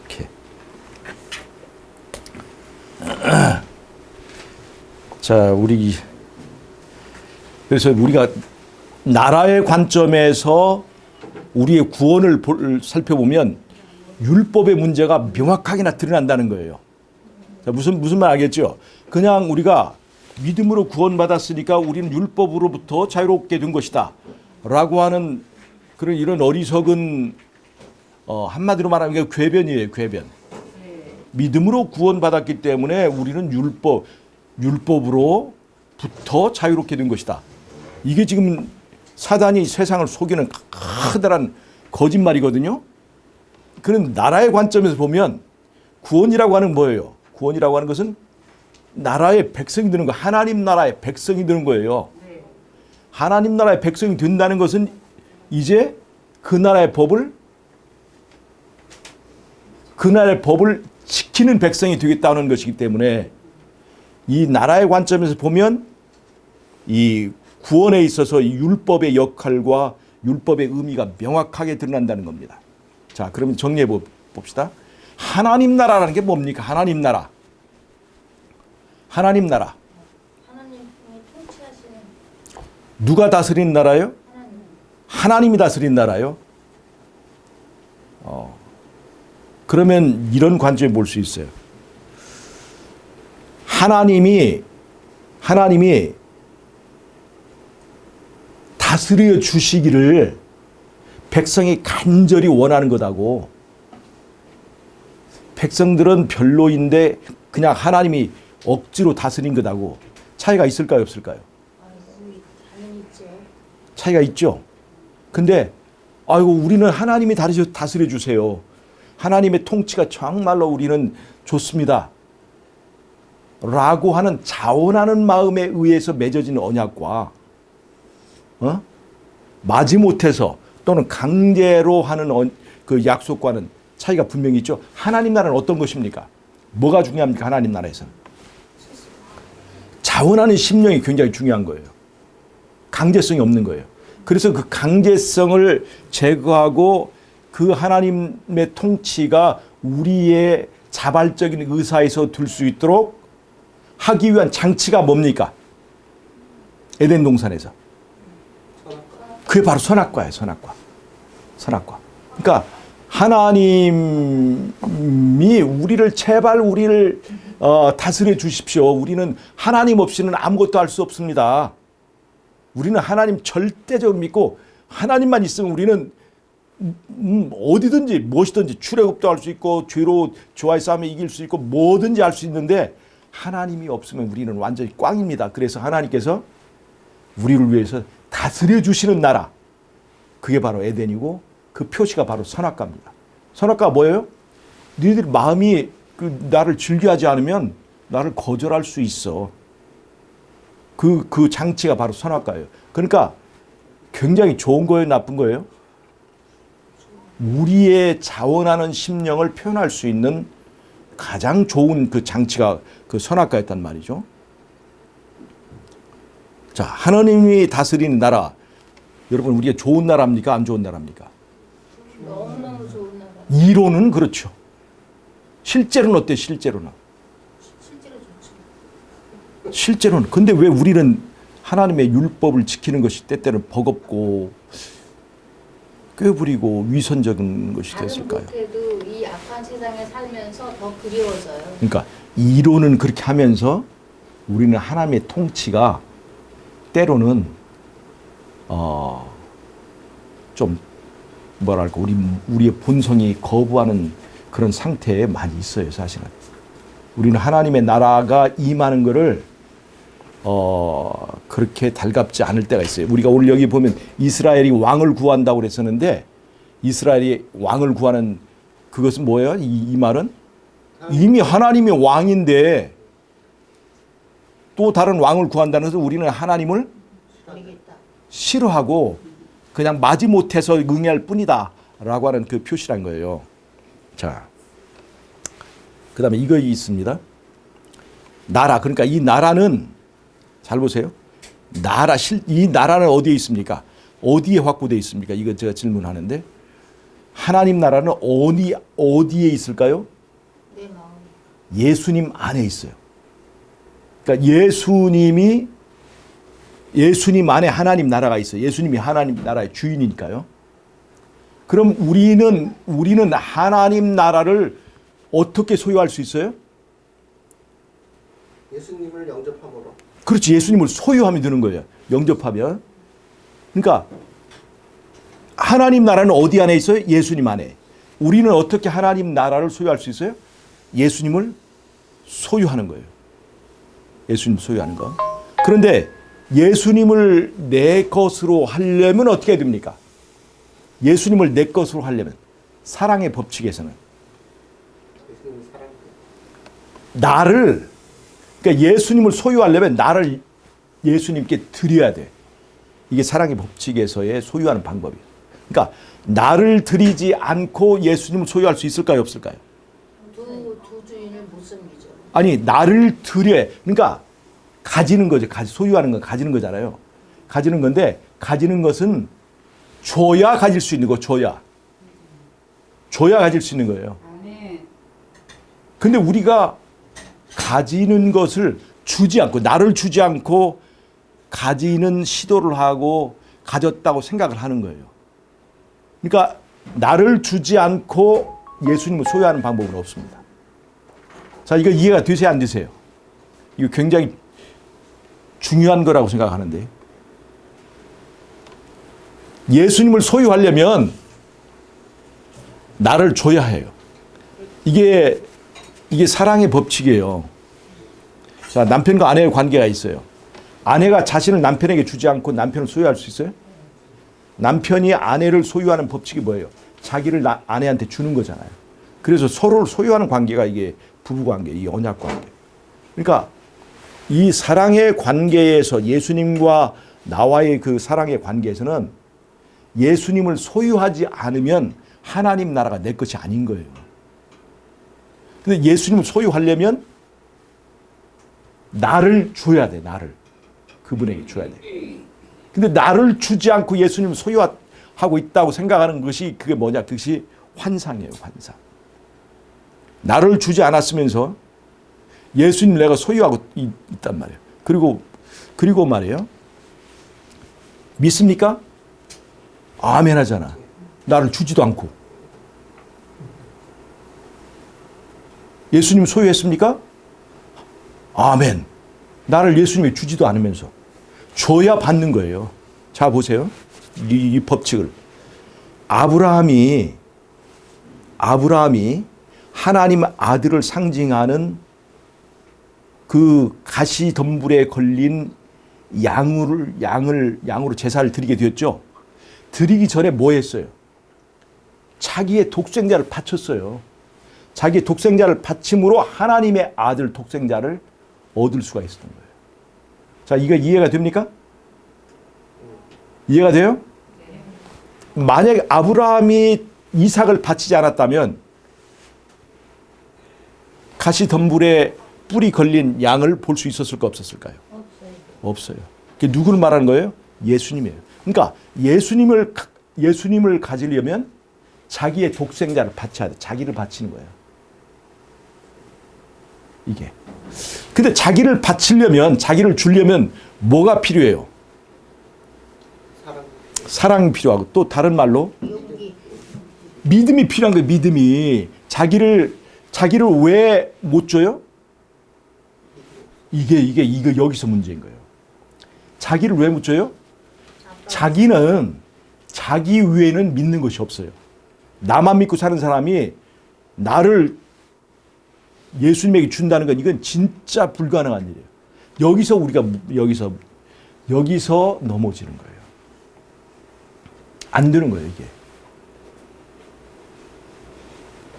이렇게. 자, 그래서 우리가 나라의 관점에서 우리의 구원을 살펴보면 율법의 문제가 명확하게 드러난다는 거예요. 자, 무슨 말 알겠죠? 그냥 우리가 믿음으로 구원받았으니까 우리는 율법으로부터 자유롭게 된 것이다 라고 하는 그런 이런 어리석은 한마디로 말하면 궤변이에요. 궤변. 믿음으로 구원받았기 때문에 우리는 율법으로부터 자유롭게 된 것이다. 이게 지금 사단이 세상을 속이는 커다란 거짓말이거든요. 그런 나라의 관점에서 보면 구원이라고 하는 뭐예요? 구원이라고 하는 것은 나라의 백성이 되는 거, 하나님 나라의 백성이 되는 거예요. 하나님 나라의 백성이 된다는 것은 이제 그 나라의 법을 지키는 백성이 되겠다는 것이기 때문에 이 나라의 관점에서 보면 이 구원에 있어서 이 율법의 역할과 율법의 의미가 명확하게 드러난다는 겁니다. 자, 그러면 정리해 봅시다. 하나님 나라라는 게 뭡니까? 하나님 나라. 하나님 나라. 하나님이 통치하시는. 누가 다스리는 나라요? 하나님. 하나님이 다스리는 나라요? 그러면 이런 관점에 볼 수 있어요. 하나님이 다스려 주시기를 백성이 간절히 원하는 거다고. 백성들은 별로인데 그냥 하나님이 억지로 다스린 거다고. 차이가 있을까요, 없을까요? 당연히 있죠. 차이가 있죠. 근데 우리는 하나님이 다스려 주세요. 하나님의 통치가 정말로 우리는 좋습니다. 라고 하는 자원하는 마음에 의해서 맺어지는 언약과 마지못해서 또는 강제로 하는 그 약속과는 차이가 분명히 있죠. 하나님 나라는 어떤 것입니까? 뭐가 중요합니까? 하나님 나라에서는 자원하는 심령이 굉장히 중요한 거예요. 강제성이 없는 거예요. 그래서 그 강제성을 제거하고 그 하나님의 통치가 우리의 자발적인 의사에서 들 수 있도록 하기 위한 장치가 뭡니까? 에덴 동산에서. 그게 바로 선악과예요. 선악과. 그러니까 하나님이 제발 우리를 다스려 주십시오. 우리는 하나님 없이는 아무것도 할 수 없습니다. 우리는 하나님 절대적으로 믿고 하나님만 있으면 우리는 어디든지 무엇이든지 출애굽도 할 수 있고 죄로 죄와의 싸움에 이길 수 있고 뭐든지 할 수 있는데 하나님이 없으면 우리는 완전히 꽝입니다. 그래서 하나님께서 우리를 위해서 다스려 주시는 나라, 그게 바로 에덴이고 그 표시가 바로 선악과입니다. 선악과가 뭐예요? 너희들 마음이 나를 즐겨하지 않으면 나를 거절할 수 있어. 그 장치가 바로 선악과예요. 그러니까 굉장히 좋은 거예요, 나쁜 거예요? 우리의 자원하는 심령을 표현할 수 있는 가장 좋은 그 장치가 그 선악과였단 말이죠. 자, 하나님이 다스리는 나라, 여러분 우리가 좋은 나라입니까? 안 좋은 나라입니까? 너무너무 좋은 나라. 이론은 그렇죠. 실제로는 어때요? 실제로 좋죠. 실제로는. 근데 왜 우리는 하나님의 율법을 지키는 것이 때때로는 버겁고 꾀부리고 위선적인 것이 됐을까요? 못해도 이 악한 세상에 살면서 더 그리워져요. 그러니까 이론은 그렇게 하면서 우리는 하나님의 통치가 때로는 좀 뭐랄까 우리의 본성이 거부하는 그런 상태에 많이 있어요. 사실은 우리는 하나님의 나라가 임하는 것을 그렇게 달갑지 않을 때가 있어요. 우리가 오늘 여기 보면 이스라엘이 왕을 구한다고 그랬었는데 이스라엘이 왕을 구하는 그것은 뭐예요? 이 말은 이미 하나님이 왕인데 또 다른 왕을 구한다는 것은 우리는 하나님을 싫어하고 그냥 마지못해서 응할 뿐이다 라고 하는 그 표시란 거예요. 자, 그 다음에 이거 있습니다. 나라. 그러니까 이 나라는 잘 보세요. 이 나라는 어디에 있습니까? 어디에 확보되어 있습니까? 이거 제가 질문하는데 하나님 나라는 어디에 있을까요? 내 마음. 예수님 안에 있어요. 그러니까 예수님 안에 하나님 나라가 있어요. 예수님이 하나님 나라의 주인이니까요. 그럼 우리는 하나님 나라를 어떻게 소유할 수 있어요? 예수님을 영접함으로. 그렇지. 예수님을 소유하면 되는 거예요. 영접하면. 그러니까 하나님 나라는 어디 안에 있어요? 예수님 안에. 우리는 어떻게 하나님 나라를 소유할 수 있어요? 예수님을 소유하는 거예요. 예수님 소유하는 거. 그런데 예수님을 내 것으로 하려면 어떻게 해야 됩니까? 예수님을 내 것으로 하려면 사랑의 법칙에서는 예수님을 사랑. 나를, 그러니까 예수님을 소유하려면 나를 예수님께 드려야 돼. 이게 사랑의 법칙에서의 소유하는 방법이에요. 그러니까 나를 드리지 않고 예수님을 소유할 수 있을까요? 없을까요? 두 주인을 못 섬기죠. 아니, 나를 드려. 그러니까 가지는 거죠. 소유하는 건 가지는 거잖아요. 가지는 건데 가지는 것은 줘야 가질 수 있는 거. 줘야 가질 수 있는 거예요. 근데 우리가 가지는 것을 주지 않고, 나를 주지 않고 가지는 시도를 하고 가졌다고 생각을 하는 거예요. 그러니까 나를 주지 않고 예수님을 소유하는 방법은 없습니다. 자, 이거 이해가 되세요, 안 되세요? 이거 굉장히 중요한 거라고 생각하는데, 예수님을 소유하려면 나를 줘야 해요. 이게 사랑의 법칙이에요. 자, 남편과 아내의 관계가 있어요. 아내가 자신을 남편에게 주지 않고 남편을 소유할 수 있어요? 남편이 아내를 소유하는 법칙이 뭐예요? 자기를 아내한테 주는 거잖아요. 그래서 서로를 소유하는 관계가 이게 부부관계, 이 언약관계. 그러니까 이 사랑의 관계에서, 예수님과 나와의 그 사랑의 관계에서는 예수님을 소유하지 않으면 하나님 나라가 내 것이 아닌 거예요. 근데 예수님을 소유하려면 나를 줘야 돼, 나를. 그분에게 줘야 돼. 근데 나를 주지 않고 예수님을 소유하고 있다고 생각하는 것이, 그게 뭐냐? 그것이 환상이에요, 환상. 나를 주지 않았으면서 예수님 내가 소유하고 있단 말이에요. 그리고 말이에요. 믿습니까? 아멘 하잖아. 나를 주지도 않고. 예수님 소유했습니까? 아멘. 나를 예수님이 주지도 않으면서. 줘야 받는 거예요. 자, 보세요. 이 법칙을. 아브라함이 하나님 아들을 상징하는 그 가시덤불에 걸린 양으로 제사를 드리게 되었죠. 드리기 전에 뭐 했어요? 자기의 독생자를 바쳤어요. 자기의 독생자를 바침으로 하나님의 아들 독생자를 얻을 수가 있었던 거예요. 자, 이거 이해가 됩니까? 이해가 돼요? 만약에 아브라함이 이삭을 바치지 않았다면 가시덤불에 뿔이 걸린 양을 볼 수 있었을까, 없었을까요? 없어요. 그게 누구를 말하는 거예요? 예수님이에요. 그러니까 예수님을 가지려면 자기의 독생자를 바쳐야 돼. 자기를 바치는 거예요. 이게. 근데 자기를 바치려면, 자기를 주려면 뭐가 필요해요? 사랑이 필요하고, 또 다른 말로 용기. 믿음이 필요한 거예요. 믿음이. 자기를 왜 못 줘요? 이거 여기서 문제인 거예요. 자기를 왜 못 줘요? 자기는 자기 외에는 믿는 것이 없어요. 나만 믿고 사는 사람이 나를 예수님에게 준다는 건, 이건 진짜 불가능한 일이에요. 여기서 우리가 여기서 넘어지는 거예요. 안 되는 거예요,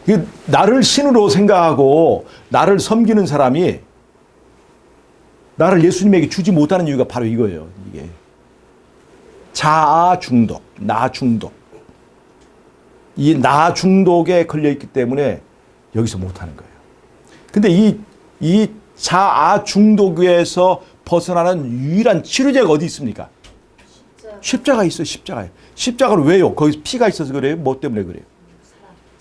이게 나를 신으로 생각하고 나를 섬기는 사람이 나를 예수님에게 주지 못하는 이유가 바로 이거예요. 이게 자아 중독, 나 중독. 이 나 중독에 걸려있기 때문에 여기서 못하는 거예요. 근데 이 자아 중독에서 벗어나는 유일한 치료제가 어디 있습니까? 십자가 있어요, 십자가에. 십자가를 왜요? 거기서 피가 있어서 그래요? 뭐 때문에 그래요?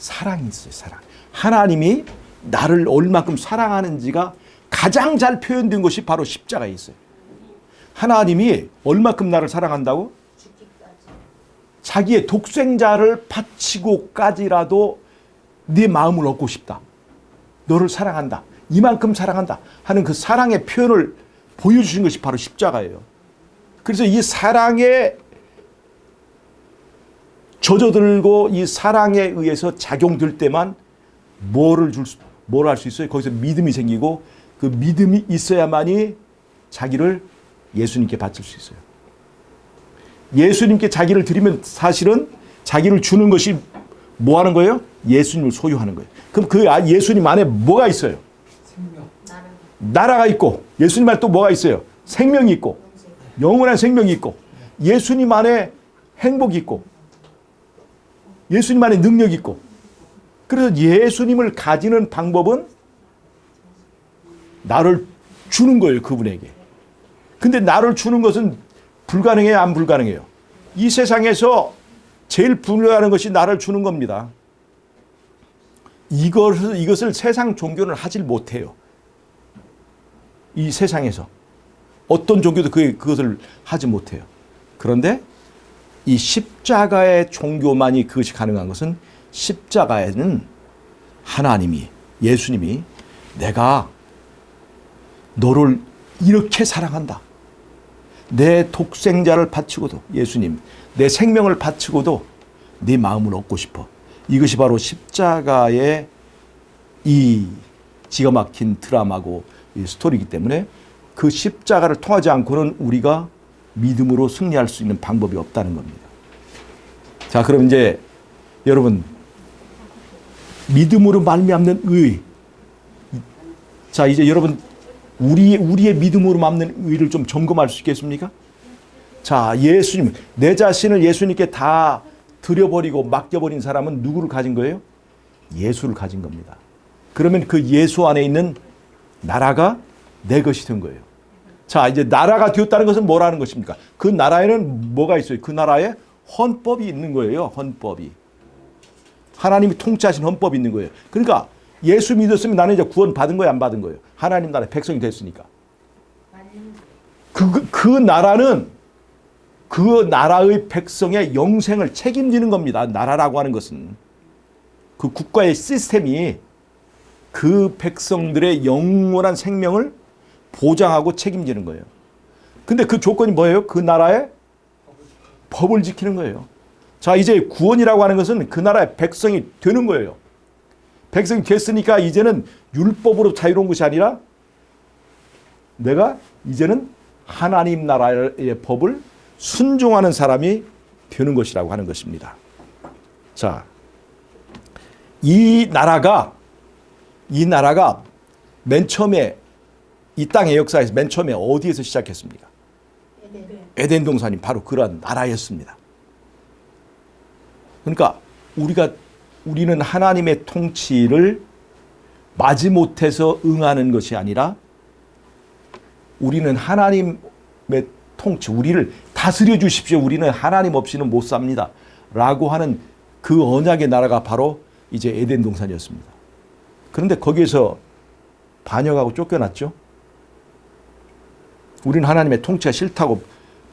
사랑이 있어요. 사랑. 하나님이 나를 얼마큼 사랑하는지가 가장 잘 표현된 것이 바로 십자가에 있어요. 하나님이 얼마큼 나를 사랑한다고? 죽기까지. 자기의 독생자를 바치고까지라도 네 마음을 얻고 싶다. 너를 사랑한다. 이만큼 사랑한다 하는 그 사랑의 표현을 보여주신 것이 바로 십자가예요. 그래서 이 사랑에 젖어들고 이 사랑에 의해서 작용될 때만 뭘 할 수 있어요? 거기서 믿음이 생기고 그 믿음이 있어야만이 자기를 예수님께 바칠 수 있어요. 예수님께 자기를 드리면 사실은 자기를 주는 것이 뭐 하는 거예요? 예수님을 소유하는 거예요. 그럼 그 예수님 안에 뭐가 있어요? 나라가 있고, 예수님 안에 또 뭐가 있어요? 생명이 있고, 영원한 생명이 있고, 예수님 안에 행복이 있고, 예수님 안에 능력이 있고. 그래서 예수님을 가지는 방법은 나를 주는 거예요, 그분에게. 근데 나를 주는 것은 불가능해요, 안 불가능해요? 이 세상에서 제일 불가능한 것이 나를 주는 겁니다. 이것을 세상 종교는 하질 못해요. 이 세상에서 어떤 종교도 그것을 하지 못해요. 그런데 이 십자가의 종교만이 그것이 가능한 것은 십자가에는 하나님이, 예수님이 내가 너를 이렇게 사랑한다. 내 독생자를 바치고도, 예수님, 내 생명을 바치고도 네 마음을 얻고 싶어. 이것이 바로 십자가의 이 기가 막힌 드라마고 이 스토리이기 때문에 그 십자가를 통하지 않고는 우리가 믿음으로 승리할 수 있는 방법이 없다는 겁니다. 자, 그럼 이제 여러분, 믿음으로 말미암는 의. 자, 이제 여러분 우리의 믿음으로 말미암는 의를 좀 점검할 수 있겠습니까? 자, 예수님, 내 자신을 예수님께 다 드려버리고 맡겨버린 사람은 누구를 가진 거예요? 예수를 가진 겁니다. 그러면 그 예수 안에 있는 나라가 내 것이 된 거예요. 자, 이제 나라가 되었다는 것은 뭐라는 것입니까? 그 나라에는 뭐가 있어요? 그 나라에 헌법이 있는 거예요. 헌법이. 하나님이 통치하신 헌법이 있는 거예요. 그러니까 예수 믿었으면 나는 이제 구원 받은 거예요, 안 받은 거예요? 하나님 나라의 백성이 됐으니까. 그 나라는 그 나라의 백성의 영생을 책임지는 겁니다. 나라라고 하는 것은. 그 국가의 시스템이 그 백성들의 영원한 생명을 보장하고 책임지는 거예요. 근데 그 조건이 뭐예요? 그 나라의 법을 지키는 거예요. 자, 이제 구원이라고 하는 것은 그 나라의 백성이 되는 거예요. 백성이 됐으니까 이제는 율법으로 자유로운 것이 아니라 내가 이제는 하나님 나라의 법을 순종하는 사람이 되는 것이라고 하는 것입니다. 자, 이 나라가 맨 처음에 이 땅의 역사에서 맨 처음에 어디에서 시작했습니까? 에덴 동산이 바로 그런 나라였습니다. 그러니까 우리는 하나님의 통치를 마지못해서 응하는 것이 아니라 우리는 하나님의 통치, 우리를 다스려 주십시오. 우리는 하나님 없이는 못 삽니다. 라고 하는 그 언약의 나라가 바로 이제 에덴 동산이었습니다. 그런데 거기에서 반역하고 쫓겨났죠. 우리는 하나님의 통치가 싫다고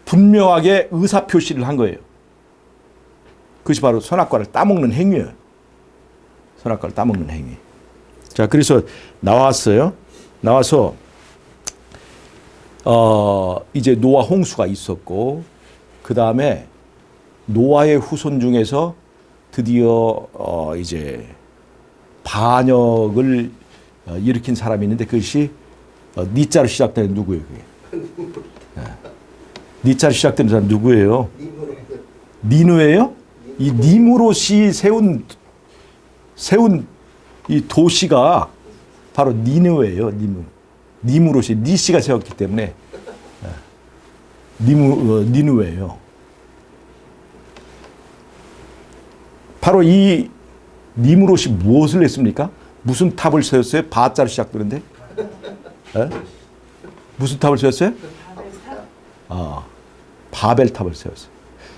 분명하게 의사표시를 한 거예요. 그것이 바로 선악과를 따먹는 행위예요. 선악과를 따먹는 행위. 자, 그래서 나왔어요. 나와서 이제 노아 홍수가 있었고, 그 다음에 노아의 후손 중에서 드디어 이제 반역을 일으킨 사람이 있는데 그것이 니자로 시작되는 누구예요? 그게? 니자로 시작되는 사람 누구예요? 니누예요? 이 니무롯이 세운 이 도시가 바로 니누예요. 니무롯이 니씨가 세웠기 때문에 니누예요. 바로 이 니무롯이 무엇을 했습니까? 무슨 탑을 세웠어요? 바자로 시작되는데? 무슨 탑을 세웠어요? 바벨탑을 세웠어요.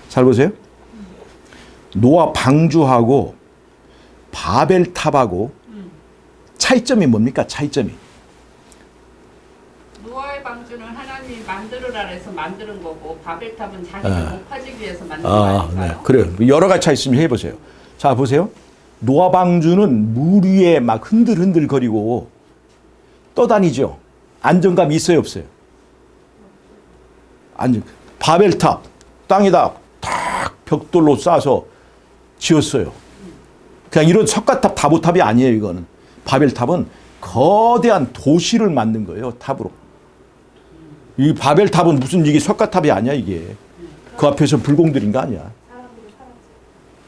잘 보세요. 노아 방주하고 바벨탑하고 차이점이 뭡니까? 차이점이. 노아의 방주는 하나님이 만들으라 해서 만드는 거고 바벨탑은 자기가 아. 높아지기 위해서 만든 거 아닌가요? 네. 그래요. 여러 가지 차이 있으면 해보세요. 자, 보세요. 노아 방주는 물 위에 막 흔들흔들 거리고 떠다니죠. 안정감이 있어요, 없어요? 바벨탑, 땅에다 탁 벽돌로 쌓아서 지었어요. 그냥 이런 석가탑, 다보탑이 아니에요, 이거는. 바벨탑은 거대한 도시를 만든 거예요, 탑으로. 이 바벨탑은 무슨 이게 석가탑이 아니야, 이게. 그 앞에서 불공들인 거 아니야.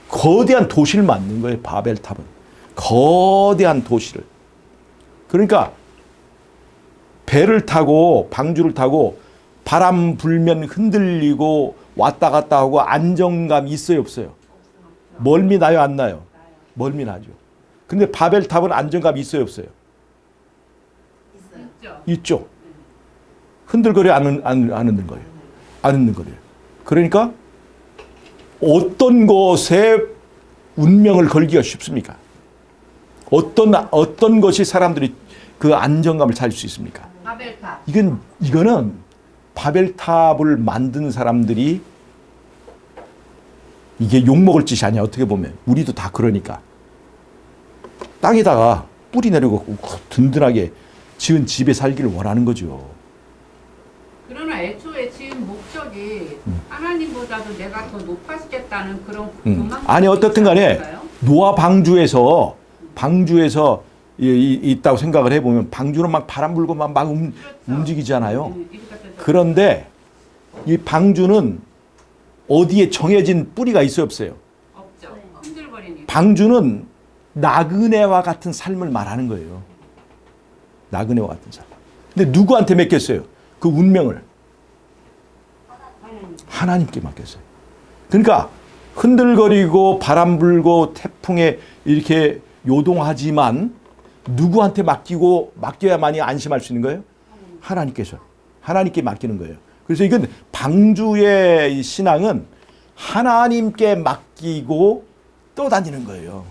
거대한 도시를 만든 거예요, 바벨탑은. 거대한 도시를. 그러니까 배를 타고 방주를 타고 바람 불면 흔들리고 왔다 갔다 하고 안정감이 있어요, 없어요? 멀미 나요, 안 나요? 멀미 나죠. 근데 바벨탑은 안정감이 있어요, 없어요? 있죠. 있죠. 흔들거려, 안 흔들거려요? 안 흔들거려요. 그러니까 어떤 것에 운명을 걸기가 쉽습니까? 어떤 것이 사람들이 그 안정감을 찾을 수 있습니까? 바벨탑. 이거는 바벨탑을 만든 사람들이 이게 욕먹을 짓이 아니야, 어떻게 보면. 우리도 다 그러니까. 땅에다가 뿌리 내리고 든든하게 지은 집에 살기를 원하는 거죠. 그러나 애초에 지은 목적이 하나님보다도 내가 더 높아지겠다는 그런 아니, 어떻든 간에 아닐까요? 노아 방주에서 있다고 생각을 해보면 방주는 막 바람 불고 막 그렇죠. 움직이잖아요. 이렇게 됐죠. 그런데 이 방주는 어디에 정해진 뿌리가 있어요, 없어요? 없죠. 흔들거리니까. 방주는 나그네와 같은 삶을 말하는 거예요. 나그네와 같은 삶. 근데 누구한테 맡겼어요? 그 운명을 하나님께 맡겼어요. 그러니까 흔들거리고 바람 불고 태풍에 이렇게 요동하지만 누구한테 맡겨야만이 안심할 수 있는 거예요? 하나님께서. 하나님께 맡기는 거예요. 그래서 이건 방주의 신앙은 하나님께 맡기고 떠다니는 거예요.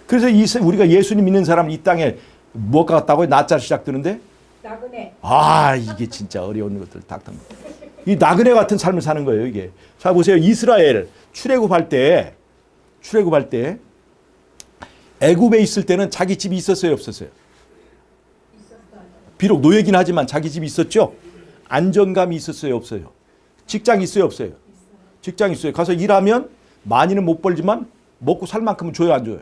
그래서 우리가 예수님 믿는 사람은 이 땅에 무엇과 같다고요? 나자로 시작되는데? 나그네. 아, 이게 진짜 어려운 것들 닥터입니다. 이 나그네 같은 삶을 사는 거예요, 이게. 자, 보세요. 이스라엘 출애굽할 때 애굽에 있을 때는 자기 집이 있었어요, 없었어요? 비록 노예긴 하지만 자기 집이 있었죠? 안정감이 있었어요, 없어요? 직장이 있어요, 없어요? 직장이 있어요. 가서 일하면 많이는 못 벌지만 먹고 살 만큼은 줘요, 안 줘요?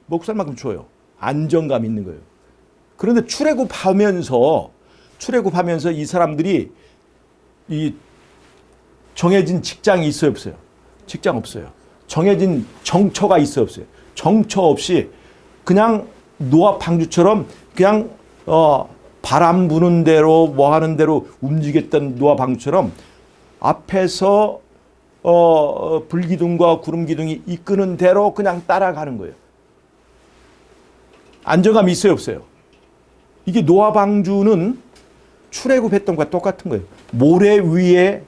먹고 살 만큼 줘요. 안정감 있는 거예요. 그런데 출애굽하면서 이 사람들이 이 정해진 직장이 있어요, 없어요? 직장 없어요. 정해진 정처가 있어요, 없어요? 정처 없이 그냥 노아 방주처럼 그냥 바람 부는 대로 뭐 하는 대로 움직였던 노아 방주처럼 앞에서 불기둥과 구름기둥이 이끄는 대로 그냥 따라가는 거예요. 안정감이 있어요, 없어요? 이게 노아 방주는 출애굽했던 것과 똑같은 거예요. 모래 위에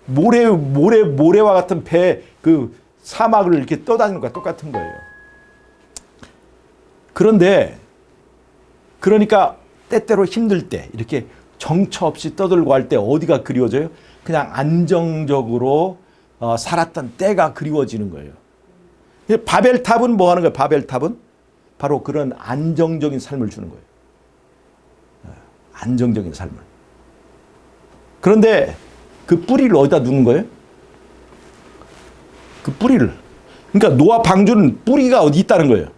모래와 같은 배 그 사막을 이렇게 떠다니는 것과 똑같은 거예요. 그러니까 때때로 힘들 때 이렇게 정처 없이 떠들고 할 때 어디가 그리워져요? 그냥 안정적으로 살았던 때가 그리워지는 거예요. 바벨탑은 뭐 하는 거예요? 바벨탑은 바로 그런 안정적인 삶을 주는 거예요. 안정적인 삶을. 그런데 그 뿌리를 어디다 두는 거예요? 그 뿌리를. 그러니까 노아 방주는 뿌리가 어디 있다는 거예요?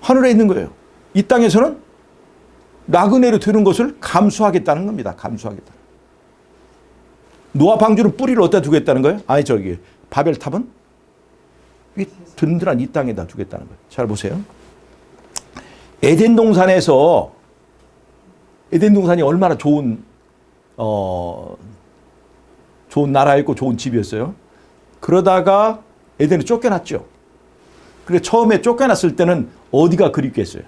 하늘에 있는 거예요. 이 땅에서는 나그네로 되는 것을 감수하겠다는 겁니다. 감수하겠다. 노아 방주는 뿌리를 어디다 두겠다는 거예요? 아니, 바벨탑은 이 든든한 이 땅에다 두겠다는 거예요. 잘 보세요. 에덴 동산이 얼마나 좋은 나라였고 좋은 집이었어요. 그러다가 에덴을 쫓겨났죠. 그래 처음에 쫓겨났을 때는 어디가 그립겠어요?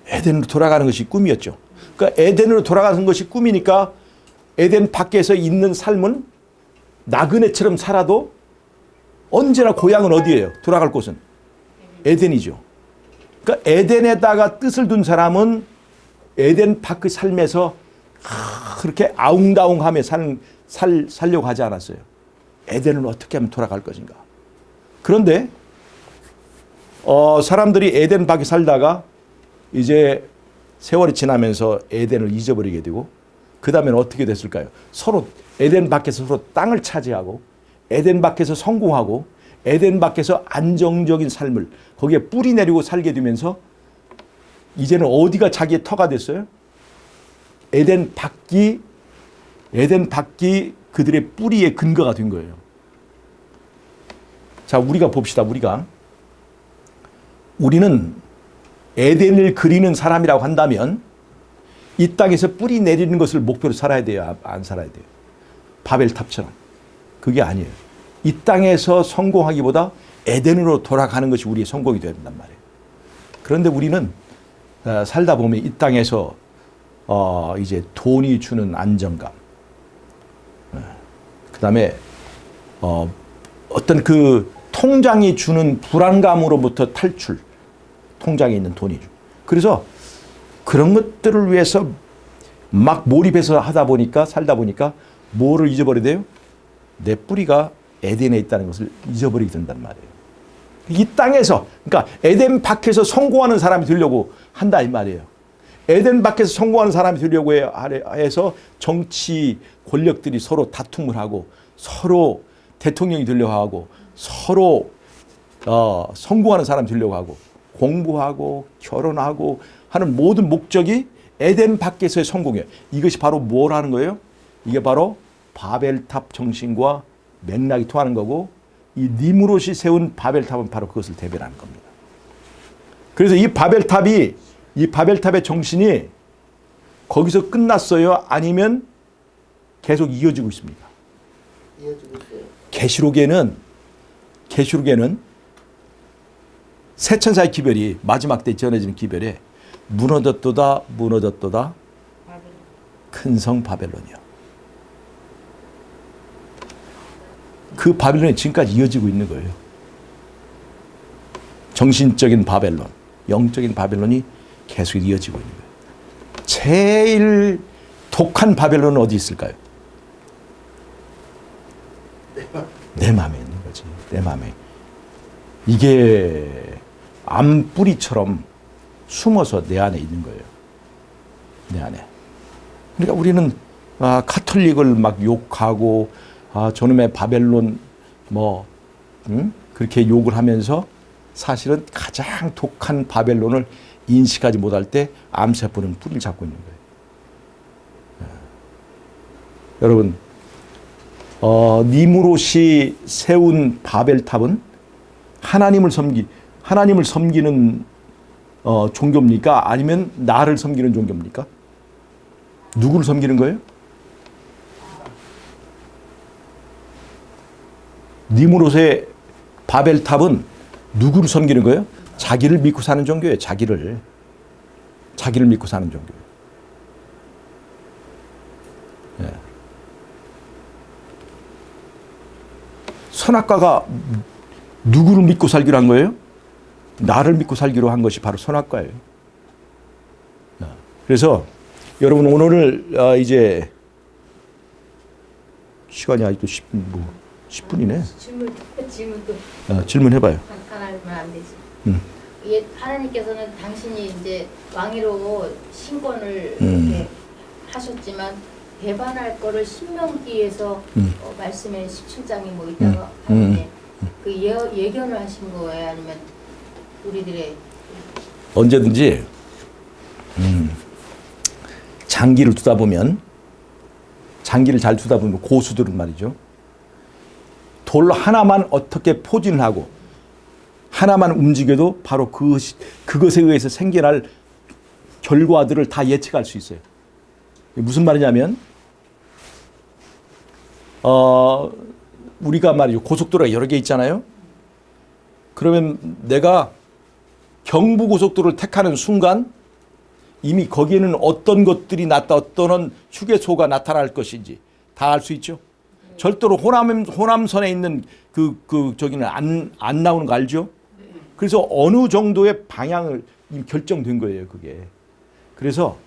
에덴으로 돌아가는 것이 꿈이었죠. 그러니까 에덴으로 돌아가는 것이 꿈이니까 에덴 밖에서 있는 삶은 나그네처럼 살아도 언제나 고향은 어디예요? 돌아갈 곳은 에덴이죠. 그러니까 에덴에다가 뜻을 둔 사람은 에덴 밖의 삶에서 그렇게 아웅다웅하며 살려고 하지 않았어요. 에덴을 어떻게 하면 돌아갈 것인가. 그런데 사람들이 에덴 밖에 살다가 이제 세월이 지나면서 에덴을 잊어버리게 되고 그 다음에는 어떻게 됐을까요? 서로 에덴 밖에서 서로 땅을 차지하고 에덴 밖에서 성공하고 에덴 밖에서 안정적인 삶을 거기에 뿌리 내리고 살게 되면서 이제는 어디가 자기의 터가 됐어요? 에덴 밖이 그들의 뿌리의 근거가 된 거예요. 자, 우리가 봅시다. 우리는 에덴을 그리는 사람이라고 한다면 이 땅에서 뿌리 내리는 것을 목표로 살아야 돼요? 안 살아야 돼요? 바벨탑처럼. 그게 아니에요. 이 땅에서 성공하기보다 에덴으로 돌아가는 것이 우리의 성공이 되야 된단 말이에요. 그런데 우리는 살다 보면 이 땅에서 이제 돈이 주는 안정감, 그 다음에 어떤 그 통장이 주는 불안감으로부터 탈출, 통장에 있는 돈이. 그래서 그런 것들을 위해서 막 몰입해서 살다 보니까 뭐를 잊어버려야 돼요? 내 뿌리가 에덴에 있다는 것을 잊어버리게 된단 말이에요. 이 땅에서, 그러니까 에덴 밖에서 성공하는 사람이 되려고 한다 이 말이에요. 에덴 밖에서 성공하는 사람이 되려고 해서 정치 권력들이 서로 다툼을 하고 서로 대통령이 되려고 하고 서로 성공하는 사람이 되려고 하고 공부하고 결혼하고 하는 모든 목적이 에덴 밖에서의 성공이에요. 이것이 바로 뭘 하는 거예요? 이게 바로 바벨탑 정신과 맥락이 통하는 거고 이 니므롯이 세운 바벨탑은 바로 그것을 대변하는 겁니다. 그래서 이 바벨탑의 정신이 거기서 끝났어요? 아니면 계속 이어지고 있습니까? 이어지고 있어요. 계시록에는 새 천사의 기별이 마지막 때 전해지는 기별에 무너졌도다 큰 성 바벨론이요. 그 바벨론이 지금까지 이어지고 있는 거예요. 정신적인 바벨론, 영적인 바벨론이 계속 이어지고 있는 거예요. 제일 독한 바벨론은 어디 있을까요? 내 마음에 있는 거지. 내 마음에. 이게 암뿌리처럼 숨어서 내 안에 있는 거예요. 내 안에. 그러니까 우리는 카톨릭을 막 욕하고 저놈의 바벨론 그렇게 욕을 하면서 사실은 가장 독한 바벨론을 인식하지 못할 때 암세포는 뿌리를 잡고 있는 거예요. 여러분, 니므롯이 세운 바벨탑은 하나님을 섬기는 종교입니까? 아니면 나를 섬기는 종교입니까? 누구를 섬기는 거예요? 니므롯의 바벨탑은 누구를 섬기는 거예요? 자기를 믿고 사는 종교예요. 자기를 믿고 사는 종교예요. 예. 선악과가 누구를 믿고 살기로 한 거예요? 나를 믿고 살기로 한 것이 바로 선악과예요. 그래서 여러분 오늘 이제 시간이 아직도 10분이네. 질문해봐요. 간단하면 안 되지. 이게 하나님께서는 당신이 이제 왕위로 신권을 이렇게 하셨지만 배반할 거를 신명기에서 말씀에 17장이 뭐 있다가 하는데 그 예견을 하신 거예요? 아니면 우리들의 언제든지 장기를 잘 두다 보면 고수들은 말이죠. 돌 하나만 어떻게 포진을 하고 하나만 움직여도 바로 그것에 의해서 생겨날 결과들을 다 예측할 수 있어요. 무슨 말이냐면 우리가 말이죠. 고속도로가 여러 개 있잖아요. 그러면 내가 경부고속도로를 택하는 순간 이미 거기에는 어떤 것들이 어떤 휴게소가 나타날 것인지 다 알 수 있죠. 절대로 호남선에 있는 저기는 안 나오는 거 알죠? 그래서 어느 정도의 방향을 이미 결정된 거예요, 그게. 그래서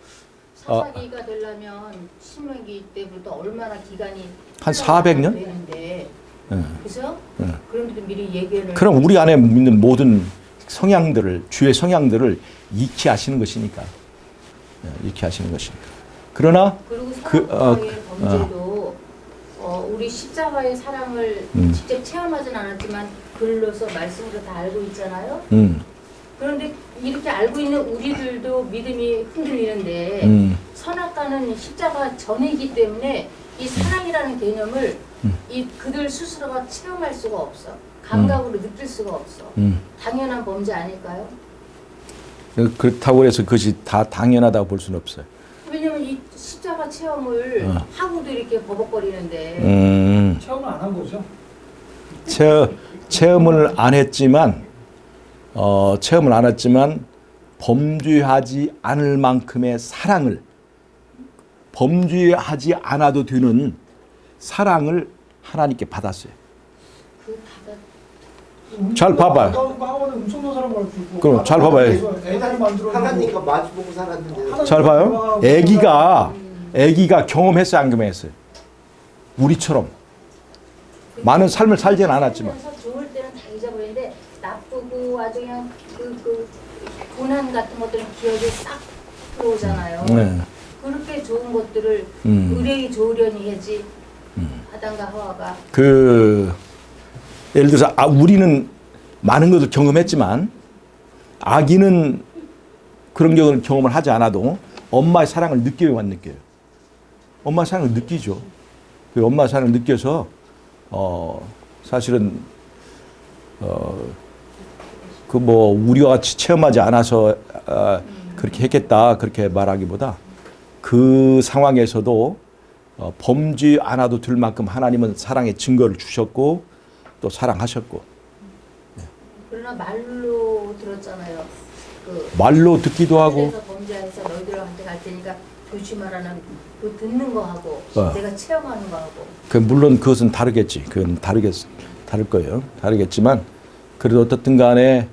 사사기가 되려면 신명기 때부터 얼마나 기간이 한 400년? 되는데, 예. 그죠? 예. 그런데도 미리 얘기를. 그럼 우리 안에 있는 모든 성향들을, 주의 성향들을 익히 하시는 것이니까. 익히 하시는 것이니까. 그러나 그리고 그, 사랑과의 범죄도 우리 십자가의 사랑을 직접 체험하진 않았지만 글로서 말씀으로 다 알고 있잖아요. 그런데 이렇게 알고 있는 우리들도 믿음이 흔들리는데 선악과는 십자가 전이기 때문에 이 사랑이라는 개념을 이 그들 스스로가 체험할 수가 없어. 감각으로 느낄 수가 없어. 당연한 범죄 아닐까요? 그렇다고 해서 그것이 다 당연하다고 볼 수는 없어요. 왜냐면 이 십자가 체험을 하고도 이렇게 버벅거리는데 체험을 안 한 거죠. 체험을 안 했지만 범죄하지 않을 만큼의 사랑을, 범죄하지 않아도 되는 사랑을 하나님께 받았어요. 그 바다 잘 봐봐요. 하원은 음성도 사람 가르치고. 그럼 잘 봐봐요. 애들 만들어. 하나님과 마주보고 살았는데 잘 봐요. 애기가 경험했어요, 안 경험했어요? 우리처럼 많은 삶을 살지는 않았지만. 좋을 때는 다 잊어버리는데 나쁘고 아주 그냥 그 고난 같은 것들은 기억에 싹 들어오잖아요. 네. 그렇게 좋은 것들을 의뢰이 좋으려니 해지 아담과 하와가 예를 들어서 우리는 많은 것을 경험했지만 아기는 그런 경험을 하지 않아도 엄마의 사랑을 느껴야만 느껴요. 엄마의 사랑을 느끼죠. 그 엄마의 사랑을 느껴서 사실은 우리와 같이 체험하지 않아서 그렇게 했겠다 그렇게 말하기보다 그 상황에서도 범죄 않아도 될 만큼 하나님은 사랑의 증거를 주셨고 또 사랑하셨고. 그러나 말로 들었잖아요. 말로 듣기도 하고. 그래서 범죄해서 너희들한테 갈 테니까 조심하라는 그 듣는 거 하고 내가 체험하는 거 하고. 물론 그것은 다르겠지. 그건 다를 거예요. 다르겠지만 그래도 어떻든 간에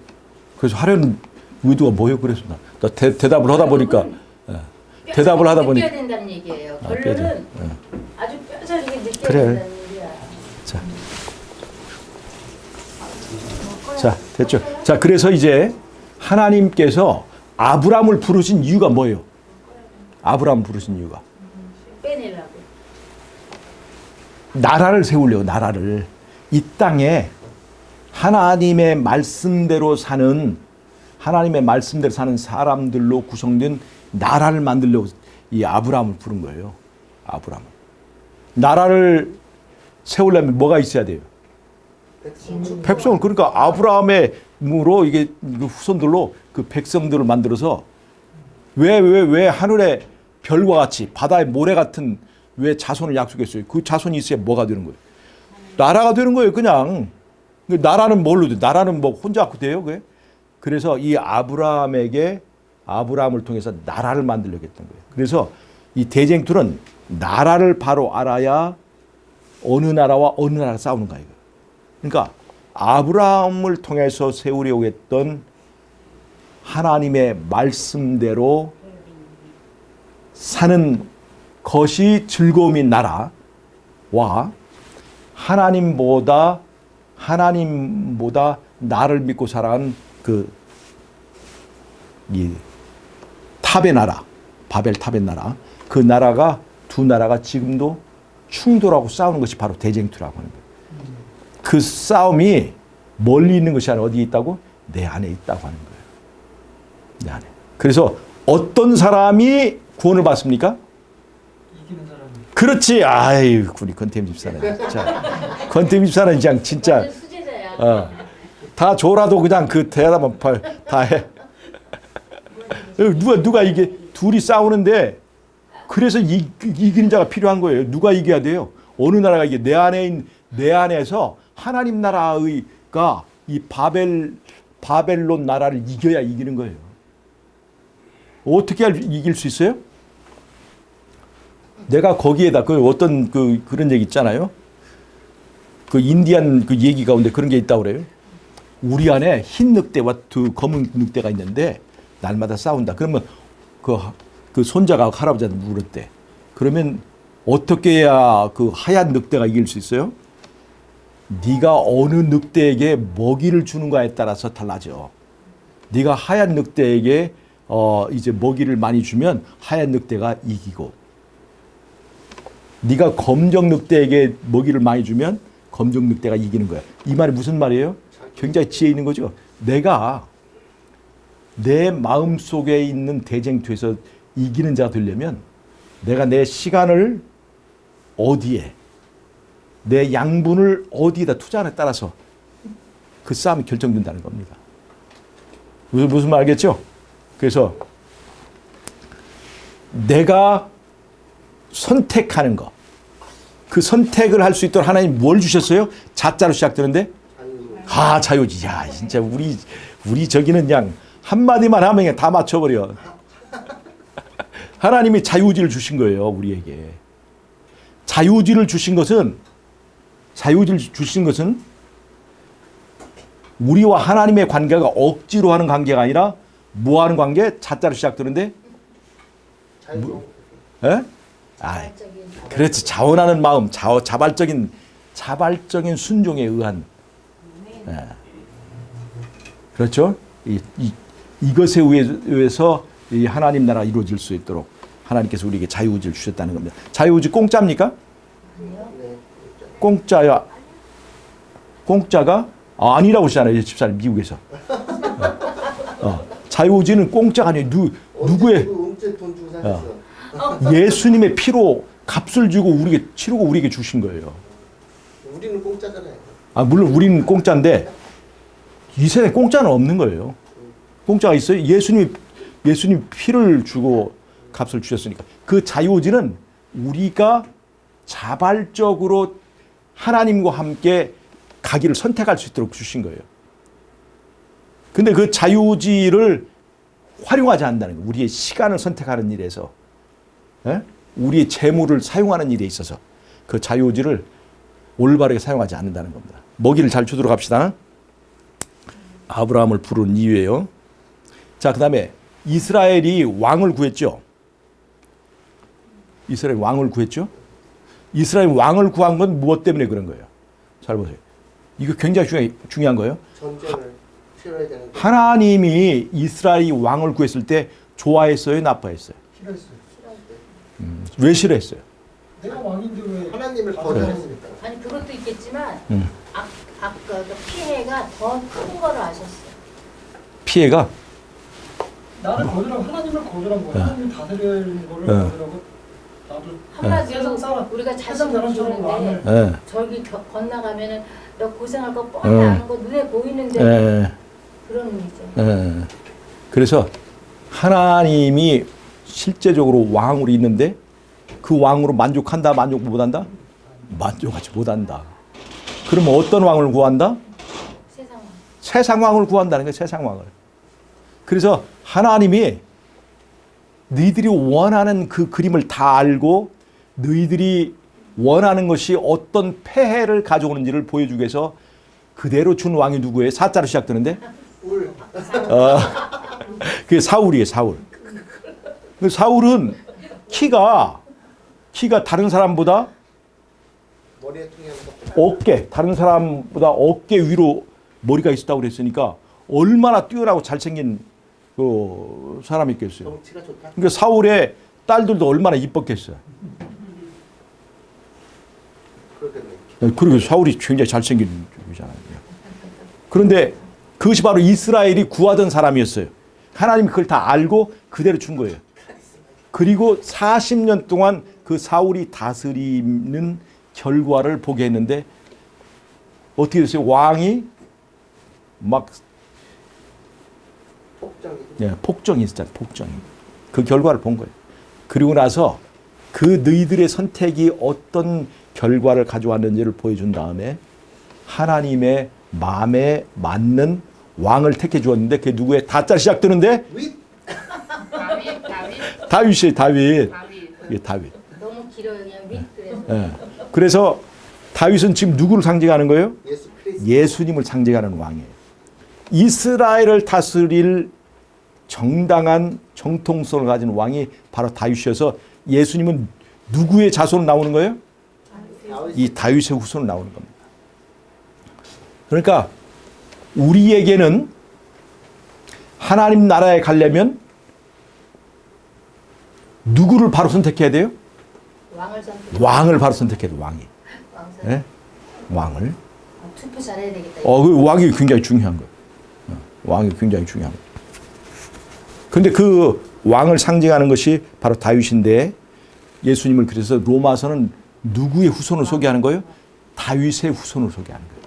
그래서 하려는 의도가 뭐예요? 그래서 나 대답을 하다 보니까 대답을 하다 보니까 느껴야 된다는 얘기예요. 결론은 아주 뼈저리게 느껴야 그래. 된다는 얘기야. 자, 됐죠. 자, 그래서 이제 하나님께서 아브라함을 부르신 이유가 뭐예요? 아브라함을 부르신 이유가 빼내려고. 나라를 세우려고. 나라를 이 땅에 하나님의 말씀대로 사는 사람들로 구성된 나라를 만들려고 이 아브라함을 부른 거예요. 아브라함. 나라를 세우려면 뭐가 있어야 돼요? 백성을. 그러니까 아브라함의 무로 이게 후손들로 그 백성들을 만들어서 왜 하늘의 별과 같이 바다의 모래 같은 왜 자손을 약속했어요? 그 자손이 있어야 뭐가 되는 거예요? 나라가 되는 거예요. 그냥 나라는 뭘로 돼? 나라는 뭐 혼자 갖고 돼요? 그게? 그래서 이 아브라함을 통해서 나라를 만들려고 했던 거예요. 그래서 이 대쟁투는 나라를 바로 알아야 어느 나라와 어느 나라가 싸우는 거예요. 그러니까 아브라함을 통해서 세우려고 했던 하나님의 말씀대로 사는 것이 즐거움인 나라와 하나님보다 나를 믿고 살아간 이 탑의 나라, 바벨 탑의 나라, 그 나라가 두 나라가 지금도 충돌하고 싸우는 것이 바로 대쟁투라고 하는 거예요. 그 싸움이 멀리 있는 것이 아니라 어디에 있다고? 내 안에 있다고 하는 거예요. 내 안에. 그래서 어떤 사람이 구원을 받습니까? 이기는 사람이. 그렇지. 아이, 우리 건템 집사는. 자, 건템 집사는 그냥 진짜 완전 수제자야. 다 줘라도 그냥 그 대답만 다 해. 누가 이게 둘이 싸우는데 그래서 이기는 자가 필요한 거예요. 누가 이겨야 돼요? 어느 나라가 이게 내 안에서 하나님 나라가 이 바벨론 나라를 이겨야 이기는 거예요. 어떻게 이길 수 있어요? 내가 거기에다 어떤 그런 얘기 있잖아요. 그 인디안 그 얘기 가운데 그런 게 있다고 그래요. 우리 안에 흰 늑대와 두 검은 늑대가 있는데 날마다 싸운다. 그러면 그 손자가 할아버지한테 물었대. 그러면 어떻게 해야 그 하얀 늑대가 이길 수 있어요? 네가 어느 늑대에게 먹이를 주는가에 따라서 달라져. 네가 하얀 늑대에게 이제 먹이를 많이 주면 하얀 늑대가 이기고, 네가 검정 늑대에게 먹이를 많이 주면 검정 늑대가 이기는 거야. 이 말이 무슨 말이에요? 굉장히 지혜 있는 거죠. 내가 내 마음 속에 있는 대쟁투에서 이기는 자가 되려면 내가 내 시간을 어디에, 내 양분을 어디에다 투자하느냐에 따라서 그 싸움이 결정된다는 겁니다. 무슨 말 알겠죠? 그래서 내가 선택하는 거, 그 선택을 할 수 있도록 하나님 뭘 주셨어요? 자자로 시작되는데 자유지. 야, 진짜 우리 저기는 그냥 한마디만 하면 그냥 다 맞춰버려. 하나님이 자유지를 주신 거예요, 우리에게. 자유지를 주신 것은 우리와 하나님의 관계가 억지로 하는 관계가 아니라 뭐 하는 관계? 자자로 시작되는데 예? 그렇지. 자원하는 마음, 자발적인 순종에 의한. 예. 그렇죠? 이것에 의해서 이 하나님 나라가 이루어질 수 있도록 하나님께서 우리에게 자유의지를 주셨다는 겁니다. 자유의지 공짜입니까? 공짜야. 공짜가 아니라고 하시잖아요, 집사님 미국에서. 자유의지는 공짜가 아니에요. 누구의 돈 주고 사셨어. 예수님의 피로 값을 주고 우리에게 치르고 우리에게 주신 거예요. 우리는 공짜잖아요. 물론 우리는 공짜인데 이 세상에 공짜는 없는 거예요. 공짜가 있어요? 예수님 피를 주고 값을 주셨으니까. 그 자유의지는 우리가 자발적으로 하나님과 함께 가기를 선택할 수 있도록 주신 거예요. 근데 그 자유의지를 활용하지 않는다는 거예요. 우리의 시간을 선택하는 일에서, 우리의 재물을 사용하는 일에 있어서 그 자유의지를 올바르게 사용하지 않는다는 겁니다. 먹이를 잘 주도록 합시다. 아브라함을 부른 이유예요. 자, 그 다음에 이스라엘이 왕을 구했죠. 이스라엘 왕을 구했죠. 이스라엘 왕을 구한 건 무엇 때문에 그런 거예요? 잘 보세요. 이거 굉장히 중요한 거예요. 전쟁을 치러야 되는데. 하나님이 이스라엘이 왕을 구했을 때 좋아했어요? 나빠했어요? 싫어했어요. 왜 싫어했어요? 내가 왕인데 왜 하나님을 거절했으니까. 아니 그것도 있겠지만 아까 그 피해가 더 큰 거를 아셨어요. 피해가? 나를 거절하고 하나님을 거절한 거야. 하나님이 다스리는 거를 거절하고 나도 한마디로 세상 우리가 세상 자식을 사람처럼 왕을 주는데 저기 건너가면은 너 고생할 거 뻔히 아는 거 눈에 보이는데 그런 의미죠. 그래서 하나님이 실제적으로 왕으로 있는데 그 왕으로 만족한다, 만족 못한다? 만족하지 못한다. 그러면 어떤 왕을 구한다? 세상 왕. 세상 왕을 구한다는 거예요, 세상 왕을. 그래서 하나님이 너희들이 원하는 그 그림을 다 알고 너희들이 원하는 것이 어떤 폐해를 가져오는지를 보여주기 위해서 그대로 준 왕이 누구예요? 사자로 시작되는데? 그게 사울이에요, 사울. 사울은 키가 다른 사람보다 머리에 통이 다른 사람보다 어깨 위로 머리가 있었다고 그랬으니까 얼마나 뛰어나고 잘생긴 그 사람이 있겠어요. 덩치가 좋다. 그러니까 사울의 딸들도 얼마나 이뻤겠어요. 그렇겠네. 그리고 사울이 굉장히 잘생긴 쪽이잖아요. 그런데 그것이 바로 이스라엘이 구하던 사람이었어요. 하나님이 그걸 다 알고 그대로 준 거예요. 그리고 40년 동안 그 사울이 다스리는 결과를 보게 했는데 어떻게 됐어요? 왕이 막 폭정이 있었잖아요. 폭정이. 그 결과를 본 거예요. 그리고 나서 그 너희들의 선택이 어떤 결과를 가져왔는지를 보여준 다음에 하나님의 마음에 맞는 왕을 택해 주었는데 그게 누구의 다자 시작되는데? 다윗. 다윗이에요. 다윗. 이게 다윗. 너무 길어요. 그냥 윗 그래서. 그래서 다윗은 지금 누구를 상징하는 거예요? 예수 그리스도. 예수님을 상징하는 왕이에요. 이스라엘을 다스릴 정당한 정통성을 가진 왕이 바로 다윗이어서 예수님은 누구의 자손으로 나오는 거예요? 이 다윗의 후손으로 나오는 겁니다. 그러니까 우리에게는 하나님 나라에 가려면 누구를 바로 선택해야 돼요? 왕을 선택. 왕을 바로 선택해야 돼요. 왕이. 왕 선택. 네? 왕을. 투표 잘해야 되겠다. 그 왕이 굉장히 중요한 거예요. 왕이 굉장히 중요한 거예요. 근데 그 왕을 상징하는 것이 바로 다윗인데 예수님을 그래서 로마서는 누구의 후손을 소개하는 거예요? 다윗의 후손을 소개하는 거예요.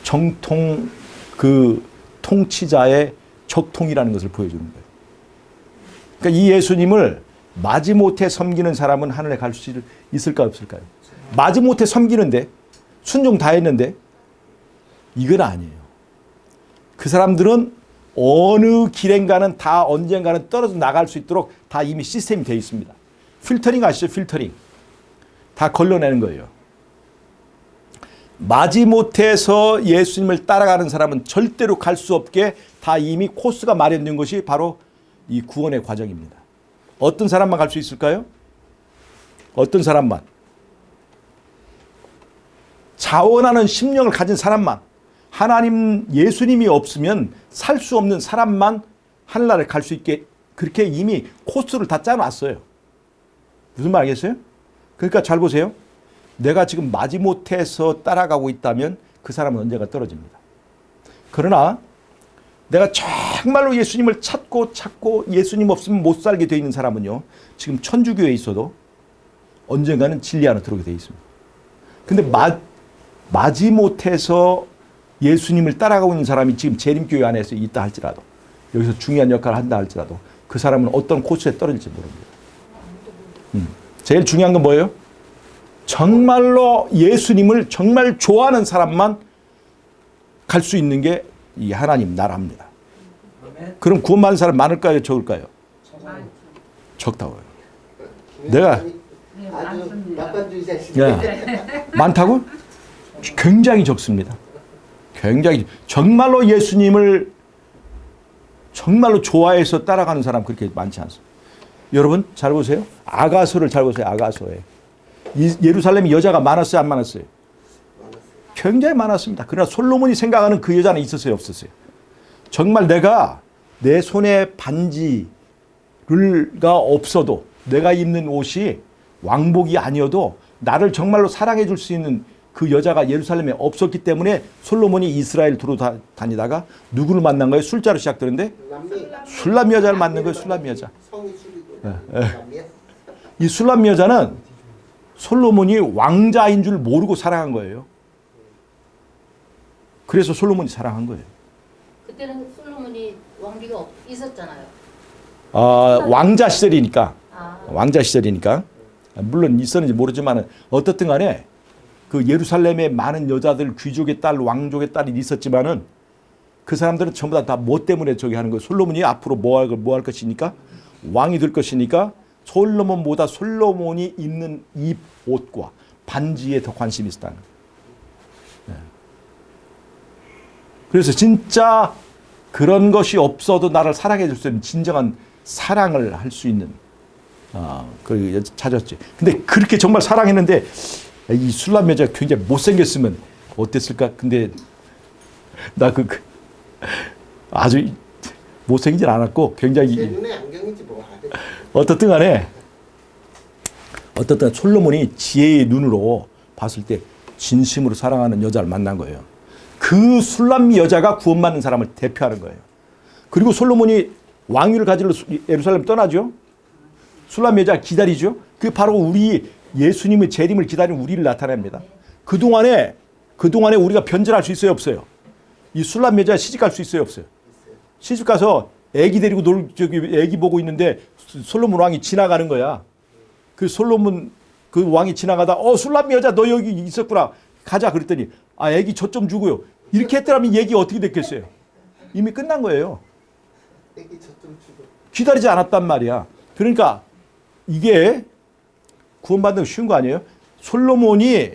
정통 그 통치자의 적통이라는 것을 보여주는 거예요. 그러니까 이 예수님을 마지못해 섬기는 사람은 하늘에 갈 수 있을까 없을까요? 마지못해 섬기는데 순종 다 했는데 이건 아니에요. 그 사람들은 어느 길엔가는 다 언젠가는 떨어져 나갈 수 있도록 다 이미 시스템이 되어 있습니다. 필터링 아시죠? 필터링. 다 걸러내는 거예요. 마지못해서 예수님을 따라가는 사람은 절대로 갈 수 없게 다 이미 코스가 마련된 것이 바로 이 구원의 과정입니다. 어떤 사람만 갈 수 있을까요? 어떤 사람만? 자원하는 심령을 가진 사람만, 하나님 예수님이 없으면 살 수 없는 사람만 하늘나라에 갈 수 있게 그렇게 이미 코스를 다 짜놨어요. 무슨 말 알겠어요? 그러니까 잘 보세요. 내가 지금 마지못해서 따라가고 있다면 그 사람은 언젠가 떨어집니다. 그러나 내가 정말로 예수님을 찾고 예수님 없으면 못 살게 되어 있는 사람은요, 지금 천주교에 있어도 언젠가는 진리 안에 들어오게 되어 있습니다. 근데 마지못해서 예수님을 따라가고 있는 사람이 지금 재림교회 안에서 있다 할지라도, 여기서 중요한 역할을 한다 할지라도 그 사람은 어떤 코스에 떨어질지 모릅니다. 제일 중요한 건 뭐예요? 정말로 예수님을 정말 좋아하는 사람만 갈 수 있는 게 이 하나님 나라입니다. 그럼 구원받는 사람 많을까요? 적을까요? 적다고요. 내가 아주 낙관주의자시네. 예. 많다고? 굉장히 적습니다. 굉장히 정말로 예수님을 정말로 좋아해서 따라가는 사람 그렇게 많지 않습니다. 여러분 잘 보세요. 아가서를 잘 보세요. 아가서에 예루살렘에 여자가 많았어요, 안 많았어요? 굉장히 많았습니다. 그러나 솔로몬이 생각하는 그 여자는 있었어요, 없었어요? 정말 내가 내 손에 반지가 없어도, 내가 입는 옷이 왕복이 아니어도 나를 정말로 사랑해 줄 수 있는 그 여자가 예루살렘에 없었기 때문에 솔로몬이 이스라엘 두루 다니다가 누구를 만난 거예요? 술자로 시작되는데 술람 여자를 만난 거예요. 술람 여자. 성이 술이고. 남미야? 이 술람 여자는 솔로몬이 왕자인 줄 모르고 사랑한 거예요. 그래서 솔로몬이 사랑한 거예요. 그때는 솔로몬이 왕비가 있었잖아요. 왕자 시절이니까. 아. 왕자 시절이니까. 물론 있었는지 모르지만 어떻든 간에 그 예루살렘에 많은 여자들, 귀족의 딸, 왕족의 딸이 있었지만은 그 사람들은 전부 다 뭐 때문에 저기 하는 거예요. 솔로몬이 앞으로 뭐 할 것이니까, 왕이 될 것이니까 솔로몬보다 솔로몬이 입는 이 옷과 반지에 더 관심이 있었다는 거예요. 그래서 진짜 그런 것이 없어도 나를 사랑해 줄 수 있는 진정한 사랑을 할 수 있는 그 여자 찾았지. 근데 그렇게 정말 사랑했는데 이 술람 여자가 굉장히 못생겼으면 어땠을까? 근데 나 아주 못생기진 않았고 굉장히 제 눈에 안경이지 뭐. 어떻든 간에 솔로몬이 지혜의 눈으로 봤을 때 진심으로 사랑하는 여자를 만난 거예요. 그 술람 여자가 구원받는 사람을 대표하는 거예요. 그리고 솔로몬이 왕위를 가지러 예루살렘 떠나죠. 술람 여자가 기다리죠. 그게 바로 우리 예수님의 재림을 기다리는 우리를 나타냅니다. 그동안에 우리가 변절할 수 있어요, 없어요? 이 술람 여자 시집갈 수 있어요, 없어요? 시집가서 애기 데리고 애기 보고 있는데 솔로몬 왕이 지나가는 거야. 그 솔로몬 그 왕이 지나가다 술람 여자 너 여기 있었구나. 가자 그랬더니 애기 젖 좀 주고요. 이렇게 했더라면 얘기 어떻게 됐겠어요? 이미 끝난 거예요. 애기 젖 좀 주고. 기다리지 않았단 말이야. 그러니까 이게 구원받는 거 쉬운 거 아니에요? 솔로몬이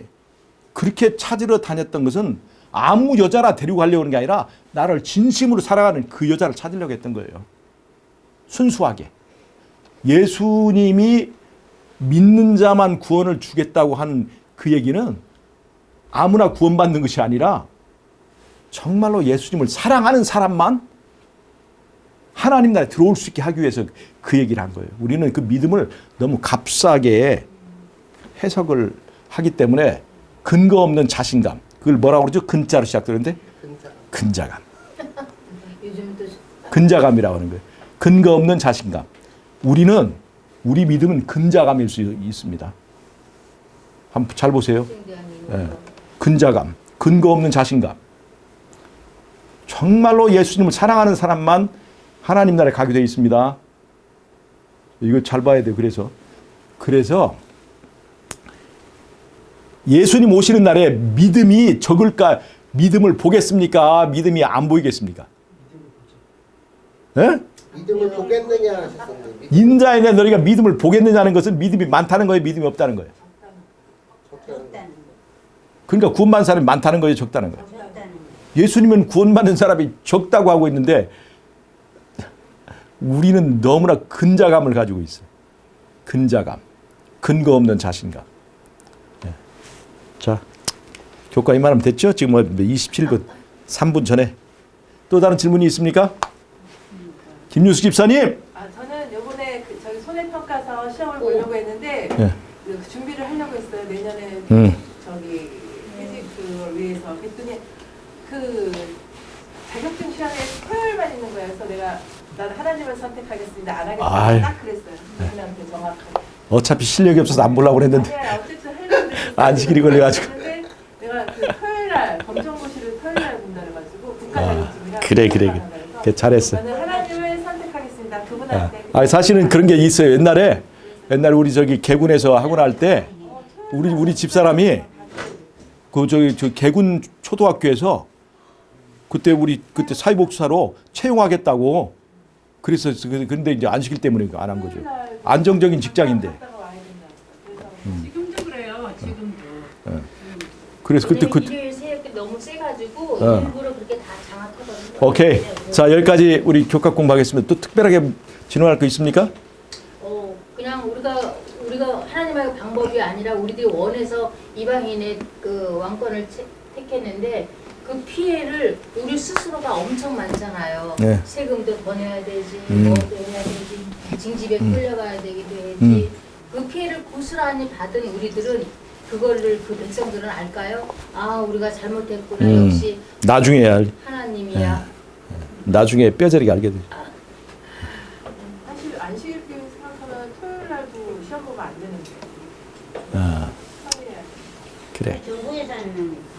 그렇게 찾으러 다녔던 것은 아무 여자나 데리고 가려고 하는 게 아니라 나를 진심으로 사랑하는 그 여자를 찾으려고 했던 거예요. 순수하게. 예수님이 믿는 자만 구원을 주겠다고 하는 그 얘기는 아무나 구원받는 것이 아니라 정말로 예수님을 사랑하는 사람만 하나님 나라에 들어올 수 있게 하기 위해서 그 얘기를 한 거예요. 우리는 그 믿음을 너무 값싸게 해석을 하기 때문에 근거 없는 자신감, 그걸 뭐라고 그러죠? 근자로 시작되는데 근자감. 요즘 또 근자감이라고 하는 거예요. 근거 없는 자신감. 우리 믿음은 근자감일 수 있습니다. 한번 잘 보세요. 예. 근자감, 근거 없는 자신감. 정말로 예수님을 사랑하는 사람만 하나님 나라에 가게 되어 있습니다. 이거 잘 봐야 돼요. 그래서 예수님 오시는 날에 믿음이 적을까? 믿음을 보겠습니까? 믿음이 안 보이겠습니까? 예? 믿음을 보겠느냐 하셨는데 인자에 대한 너희가 믿음을 보겠느냐는 것은 믿음이 많다는 거예요, 믿음이 없다는 거예요. 그러니까 구원받는 사람이 많다는 거예요, 적다는 거예요. 예수님은 구원받는 사람이 적다고 하고 있는데 우리는 너무나 근자감을 가지고 있어요. 근자감, 근거 없는 자신감. 네. 자, 교과 이만하면 됐죠? 지금 27분, 3분 전에 또 다른 질문이 있습니까? 김유수 집사님. 저는 요번에 저희 손해평가서 시험을 보려고 했는데 네. 그 준비를 하려고 했어요. 내년에 저기 퇴직을 위해서. 그랬더니 그 자격증 시험에 토요일만 있는 거예요. 그래서 나는 하나님을 선택하겠습니다. 안 하겠습니다. 아유. 딱 그랬어요. 그분한테 정확하게. 어차피 실력이 없어서 안 보려고 그랬는데 아니야, 어쨌든 하려고 그랬어요. 안식일이 걸려가지고. 근데 내가 그 토요일날 검정고시를 토요일날 본다 그래가지고 국가 자격증이라. 그래. 잘했어. 저는 하나님을 선택하겠습니다. 그분한테. 사실은 그런 게 있어요. 옛날에 우리 저기 개군에서 하고 날 때 우리 집사람이 저 개군 초등학교에서 그때 사회복지사로 채용하겠다고 그래서 근데 이제 안식일 때문에 안 한 거죠. 안정적인 직장인데. 지금도 그래요. 지금도. 그래서 그때 일요일 새벽에 너무 세가지고 일부러 그렇게 다 장악하거든요. 오케이. 자, 여기까지 우리 교과 공부하겠습니다. 또 특별하게 진행할 거 있습니까? 그냥 우리가 하나님의 방법이 아니라 우리들이 원해서 이방인의 그 왕권을 택했는데 그 피해를 우리 스스로가 엄청 많잖아요. 네. 세금도 더 내야 되지, 뭐도 해야 되지, 징집에 끌려가야 되기도 해야지. 그 피해를 고스란히 받은 우리들은 그 백성들은 알까요? 아, 우리가 잘못했구나. 역시 나중에 하나님이야. 나중에 뼈저리게 알게 되죠. 사실 안식일 교육 생각하면 토요일날도 시험 보면 안 되는데. 그래. 정부에서는 안 되는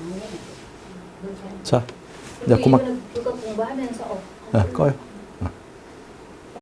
자, 이제 그만. 교과 공부하면서 꺼요.